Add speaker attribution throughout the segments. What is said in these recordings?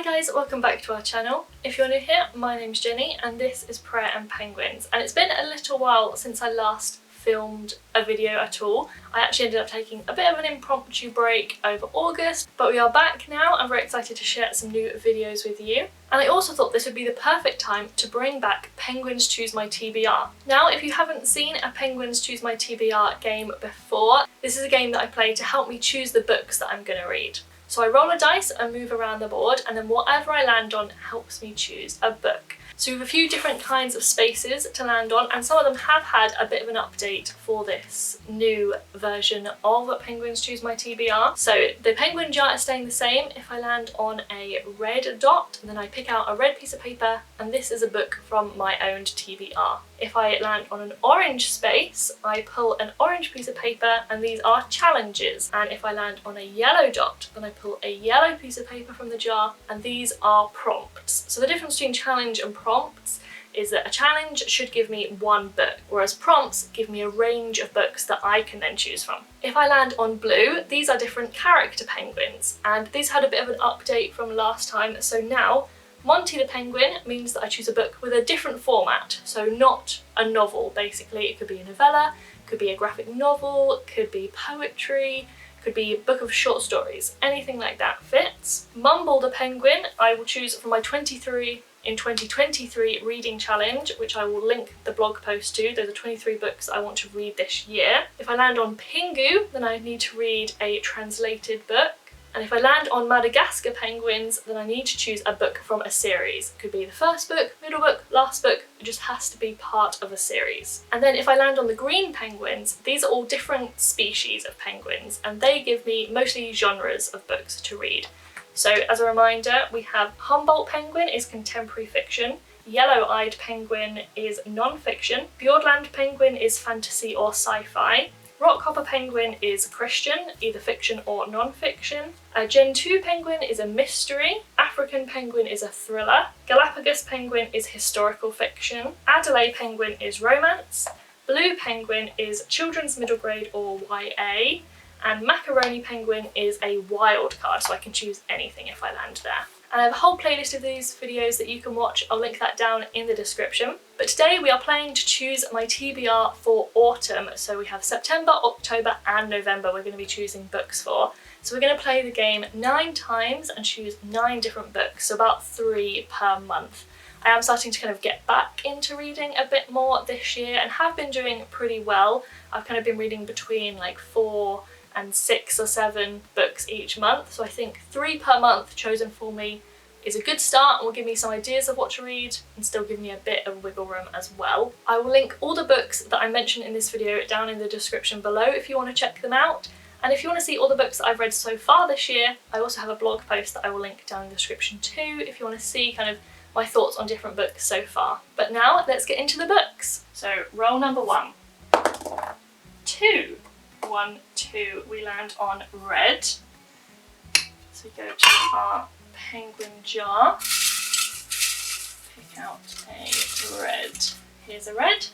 Speaker 1: Hi guys, welcome back to our channel. If you're new here, my name's Jenny and this is Prayer and Penguins, and it's been a little while since I last filmed a video at all. I actually ended up taking a bit of an impromptu break over August, but we are back now. I'm very excited to share some new videos with you. And I also thought this would be the perfect time to bring back Penguins Choose My TBR. Now, if you haven't seen a Penguins Choose My TBR game before, this is a game that I play to help me choose the books that I'm going to read. So I roll a dice and move around the board, and then whatever I land on helps me choose a book. So we have a few different kinds of spaces to land on, and some of them have had a bit of an update for this new version of Penguins Choose My TBR. So the penguin jar is staying the same. If I land on a red dot, then I pick out a red piece of paper, and this is a book from my owned TBR. If I land on an orange space, I pull an orange piece of paper, and these are challenges. And if I land on a yellow dot, then I pull a yellow piece of paper from the jar, and these are prompts. So the difference between challenge and prompts is that a challenge should give me one book, whereas prompts give me a range of books that I can then choose from. If I land on blue, these are different character penguins, and these had a bit of an update from last time. So now Monty the Penguin means that I choose a book with a different format, so not a novel basically. It could be a novella, could be a graphic novel, could be poetry, could be a book of short stories, anything like that fits. Mumble the Penguin, I will choose from my 23 in 2023 reading challenge, which I will link the blog post to. Those are 23 books I want to read this year. If I land on Pingu, then I need to read a translated book. And if I land on Madagascar penguins, then I need to choose a book from a series. It could be the first book, middle book, last book. It just has to be part of a series. And then if I land on the green penguins, these are all different species of penguins, and they give me mostly genres of books to read. So as a reminder, we have Humboldt penguin is contemporary fiction, Yellow-eyed penguin is non-fiction, Fiordland penguin is fantasy or sci-fi, Rockhopper penguin is Christian, either fiction or non-fiction. A Gen 2 penguin is a mystery. African penguin is a thriller. Galapagos penguin is historical fiction. Adelie penguin is romance. Blue penguin is children's middle grade or YA. And Macaroni penguin is a wild card, so I can choose anything if I land there. And I have a whole playlist of these videos that you can watch. I'll link that down in the description. But today we are playing to choose my TBR for autumn. So we have September, October and November we're going to be choosing books for. So we're going to play the game 9 times and choose 9 different books, so about 3 per month. I am starting to kind of get back into reading a bit more this year and have been doing pretty well. I've kind of been reading between like 4 and 6 or 7 books each month, so I think 3 per month chosen for me is a good start and will give me some ideas of what to read and still give me a bit of wiggle room as well. I will link all the books that I mentioned in this video down in the description below if you want to check them out. And if you want to see all the books that I've read so far this year, I also have a blog post that I will link down in the description too if you want to see kind of my thoughts on different books so far. But now let's get into the books. So roll number 1. 2. 1, 2, we land on red. So we go to our penguin jar, pick out a red. Here's a red.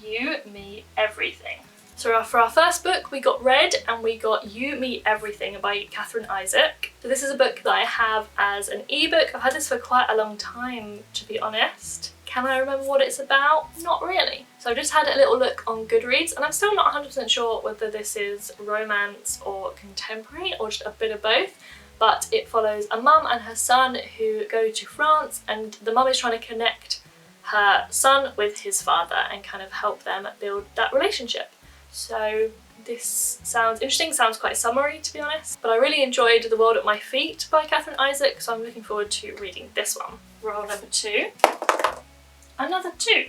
Speaker 1: You, Me, Everything. So for our first book we got red and we got You, Me, Everything by Catherine Isaac. So this is a book that I have as an ebook. I've had this for quite a long time, to be honest. Can I remember what it's about? Not really. So I just had a little look on Goodreads and I'm still not 100% sure whether this is romance or contemporary or just a bit of both, but it follows a mum and her son who go to France, and the mum is trying to connect her son with his father and kind of help them build that relationship. So this sounds interesting, sounds quite summary to be honest, but I really enjoyed The World at My Feet by Catherine Isaac, so I'm looking forward to reading this one. Roll number 2. Another 2.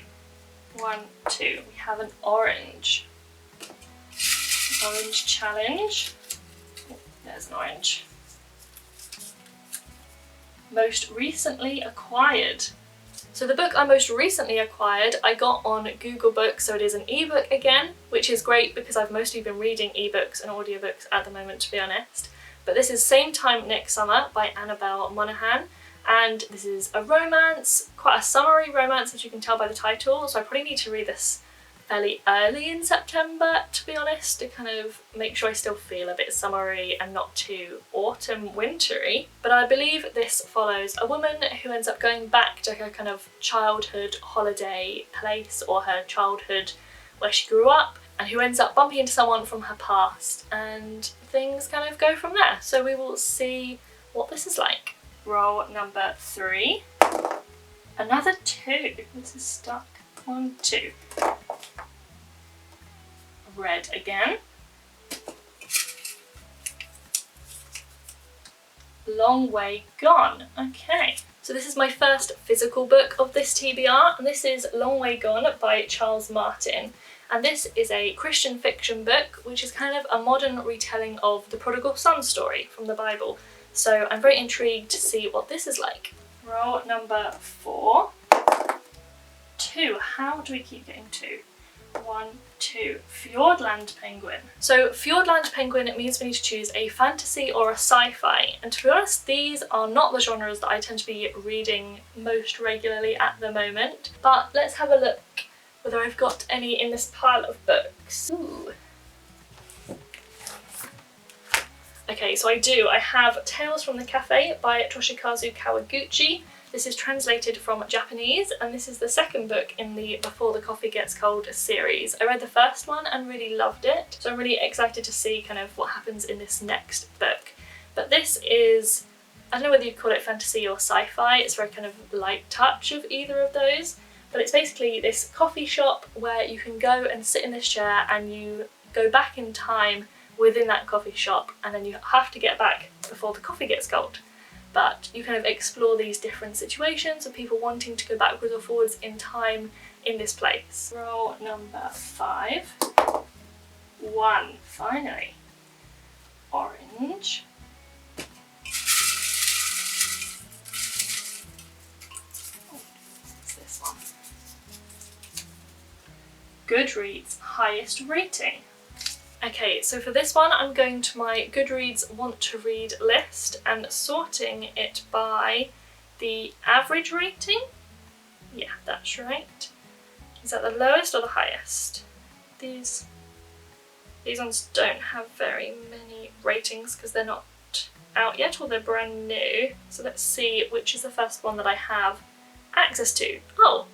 Speaker 1: 1, 2. We have an orange. Orange challenge. Oh, there's an orange. Most recently acquired. So the book I most recently acquired I got on Google Books, so it is an ebook again, which is great because I've mostly been reading ebooks and audiobooks at the moment, to be honest. But this is Same Time Next Summer by Annabelle Monaghan. And this is a romance, quite a summary romance as you can tell by the title, so I probably need to read this fairly early in September, to be honest, to kind of make sure I still feel a bit summery and not too autumn wintery. But I believe this follows a woman who ends up going back to her kind of childhood holiday place, or her childhood where she grew up, and who ends up bumping into someone from her past, and things kind of go from there. So we will see what this is like. Roll number 3. Another 2. This is stuck. 1, 2. Red again. Long Way Gone. Okay, so this is my first physical book of this TBR, and this is Long Way Gone by Charles Martin. And this is a Christian fiction book, which is kind of a modern retelling of the prodigal son story from the Bible. So I'm very intrigued to see what this is like. Roll number 4. 2. How do we keep getting 2? 1, 2. Fjordland Penguin. So Fjordland Penguin, it means we need to choose a fantasy or a sci-fi, and to be honest, these are not the genres that I tend to be reading most regularly at the moment. But let's have a look whether I've got any in this pile of books. Ooh. Okay, so I do. I have Tales from the Cafe by Toshikazu Kawaguchi. This is translated from Japanese, and this is the second book in the Before the Coffee Gets Cold series. I read the first one and really loved it, so I'm really excited to see kind of what happens in this next book. But this is, I don't know whether you'd call it fantasy or sci-fi, it's very kind of light touch of either of those, but it's basically this coffee shop where you can go and sit in this chair and you go back in time within that coffee shop, and then you have to get back before the coffee gets cold. But you kind of explore these different situations of people wanting to go backwards or forwards in time in this place. Roll number 5. 1, finally. Orange. Oh, what's this one? Goodreads highest rating. Okay, so for this one I'm going to my Goodreads want to read list and sorting it by the average rating. Yeah, that's right. Is that the lowest or the highest? These ones don't have very many ratings because they're not out yet, or they're brand new. So let's see which is the first one that I have access to. Oh,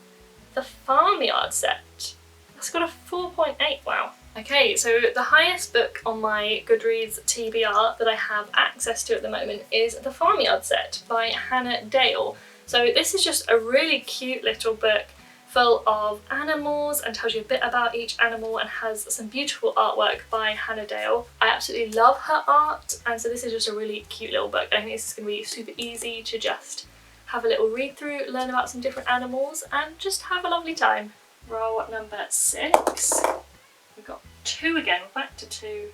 Speaker 1: the Farmyard set. That's got a 4.8, wow. Okay, so the highest book on my Goodreads TBR that I have access to at the moment is The Farmyard Set by Hannah Dale. So this is just a really cute little book full of animals and tells you a bit about each animal and has some beautiful artwork by Hannah Dale. I absolutely love her art, and so this is just a really cute little book. I think this is going to be super easy to just have a little read through, learn about some different animals and just have a lovely time. Roll number 6. We've got 2 again, we're back to 2.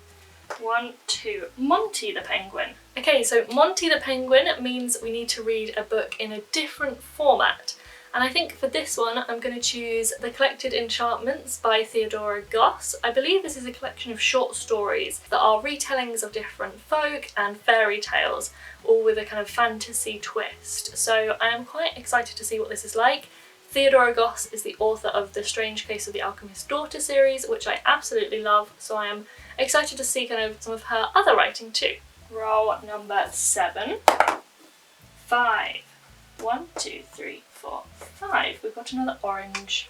Speaker 1: 1, 2. Monty the Penguin. Okay, so Monty the Penguin means we need to read a book in a different format. And I think for this one I'm going to choose The Collected Enchantments by Theodora Goss. I believe this is a collection of short stories that are retellings of different folk and fairy tales, all with a kind of fantasy twist. So I am quite excited to see what this is like. Theodora Goss is the author of the Strange Case of the Alchemist's Daughter series, which I absolutely love, so I am excited to see kind of some of her other writing too. Roll number 7. 5. 1, 2, 3, 4, 5. We've got another orange.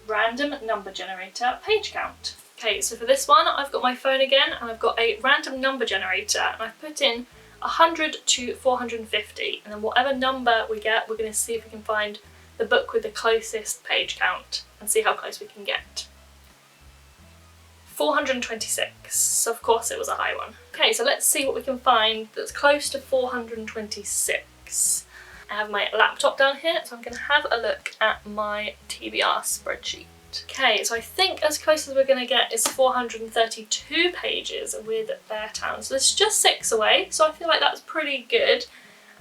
Speaker 1: Random number generator page count. Okay, so for this one I've got my phone again and I've got a random number generator and I've put in 100 to 450, and then whatever number we get we're going to see if we can find the book with the closest page count and see how close we can get. 426, so of course it was a high one. Okay, so let's see what we can find that's close to 426. I have my laptop down here, so I'm going to have a look at my TBR spreadsheet. Okay, so I think as close as we're going to get is 432 pages with Beartown. So this is just 6 away, so I feel like that's pretty good.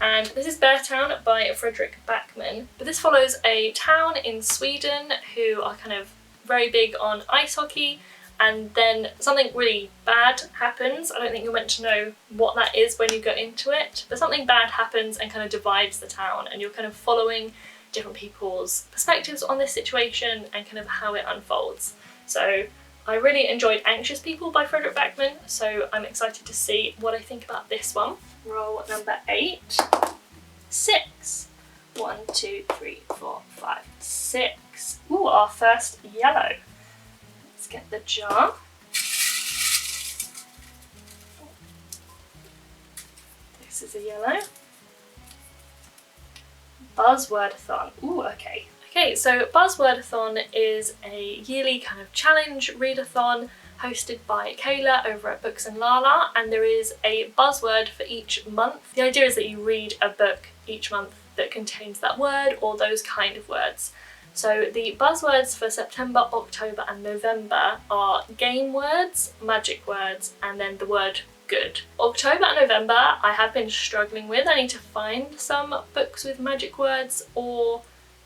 Speaker 1: And this is Beartown by Fredrik Backman. But this follows a town in Sweden who are kind of very big on ice hockey, and then something really bad happens. I don't think you're meant to know what that is when you go into it, but something bad happens and kind of divides the town, and you're kind of following different people's perspectives on this situation and kind of how it unfolds. So I really enjoyed Anxious People by Frederick Backman, so I'm excited to see what I think about this one. Roll number 8. 6. 1, 2, 3, 4, 5, 6. Ooh, our first yellow. Let's get the jar. This is a yellow. Buzzwordathon. Ooh, okay. Okay, so Buzzwordathon is a yearly kind of challenge readathon hosted by Kayla over at Books and Lala, and there is a buzzword for each month. The idea is that you read a book each month that contains that word or those kind of words. So the buzzwords for September, October and November are game words, magic words, and then the word good. October and November I have been struggling with. I need to find some books with magic words or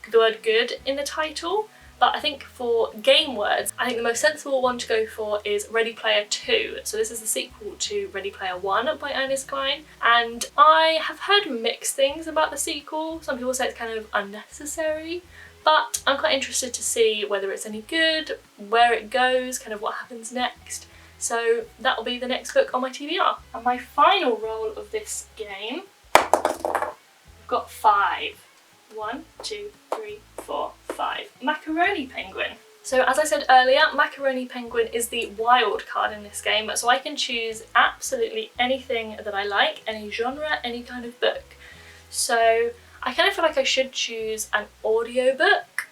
Speaker 1: the word good in the title, but I think for game words, I think the most sensible one to go for is Ready Player 2. So this is the sequel to Ready Player 1 by Ernest Cline, and I have heard mixed things about the sequel. Some people say it's kind of unnecessary, but I'm quite interested to see whether it's any good, where it goes, kind of what happens next. So that will be the next book on my TBR. And my final roll of this game, I've got 5. 1, 2, 3, 4, 5. Macaroni Penguin. So as I said earlier, Macaroni Penguin is the wild card in this game, so I can choose absolutely anything that I like, any genre, any kind of book. So I kind of feel like I should choose an audiobook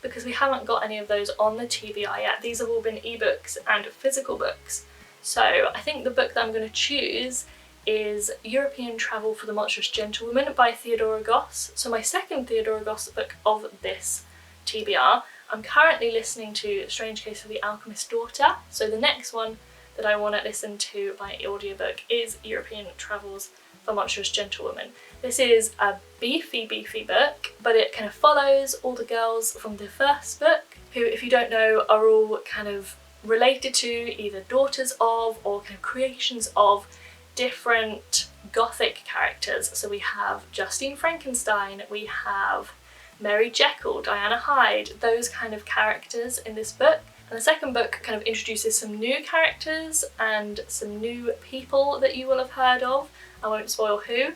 Speaker 1: because we haven't got any of those on the TBR yet. These have all been ebooks and physical books. So I think the book that I'm going to choose is European Travel for the Monstrous Gentlewoman by Theodora Goss. So my second Theodora Goss book of this TBR. I'm currently listening to Strange Case of the Alchemist's Daughter, so the next one that I want to listen to by audiobook is European Travels for Monstrous Gentlewoman. This is a beefy book, but it kind of follows all the girls from the first book, who, if you don't know, are all kind of related to either daughters of or kind of creations of different gothic characters. So we have Justine Frankenstein, we have Mary Jekyll, Diana Hyde, those kind of characters in this book. And the second book kind of introduces some new characters and some new people that you will have heard of. I won't spoil who,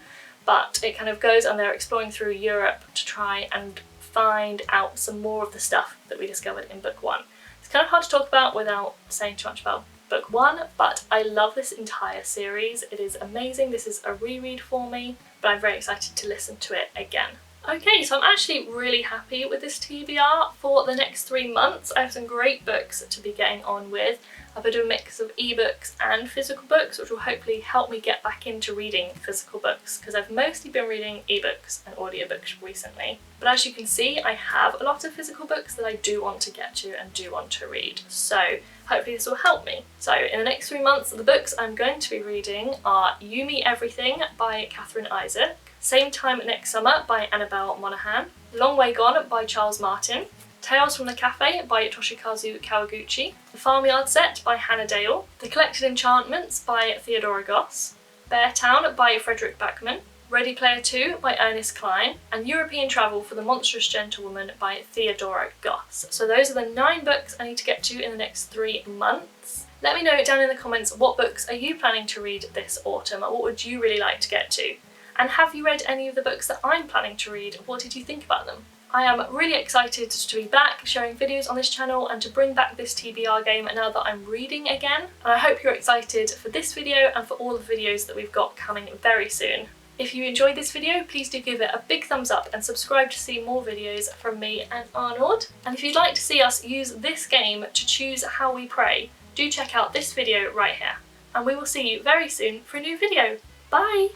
Speaker 1: but it kind of goes and they're exploring through Europe to try and find out some more of the stuff that we discovered in book 1. It's kind of hard to talk about without saying too much about book 1, but I love this entire series. It is amazing. This is a reread for me, but I'm very excited to listen to it again. Okay, so I'm actually really happy with this TBR. For the next 3 months, I have some great books to be getting on with. A bit of a mix of ebooks and physical books, which will hopefully help me get back into reading physical books, because I've mostly been reading ebooks and audiobooks recently. But as you can see, I have a lot of physical books that I do want to get to and do want to read. So hopefully this will help me. So in the next 3 months, the books I'm going to be reading are You Me Everything by Catherine Isaac, Same Time Next Summer by Annabelle Monaghan, Long Way Gone by Charles Martin, Tales from the Cafe by Toshikazu Kawaguchi, The Farmyard Set by Hannah Dale, The Collected Enchantments by Theodora Goss, Beartown by Frederick Backman, Ready Player 2 by Ernest Cline, and European Travel for the Monstrous Gentlewoman by Theodora Goss. So those are the 9 books I need to get to in the next 3 months. Let me know down in the comments what books are you planning to read this autumn, or what would you really like to get to? And have you read any of the books that I'm planning to read? What did you think about them? I am really excited to be back sharing videos on this channel and to bring back this TBR game now that I'm reading again. And I hope you're excited for this video and for all the videos that we've got coming very soon. If you enjoyed this video, please do give it a big thumbs up and subscribe to see more videos from me and Arnold. And if you'd like to see us use this game to choose how we pray, do check out this video right here. And we will see you very soon for a new video. Bye!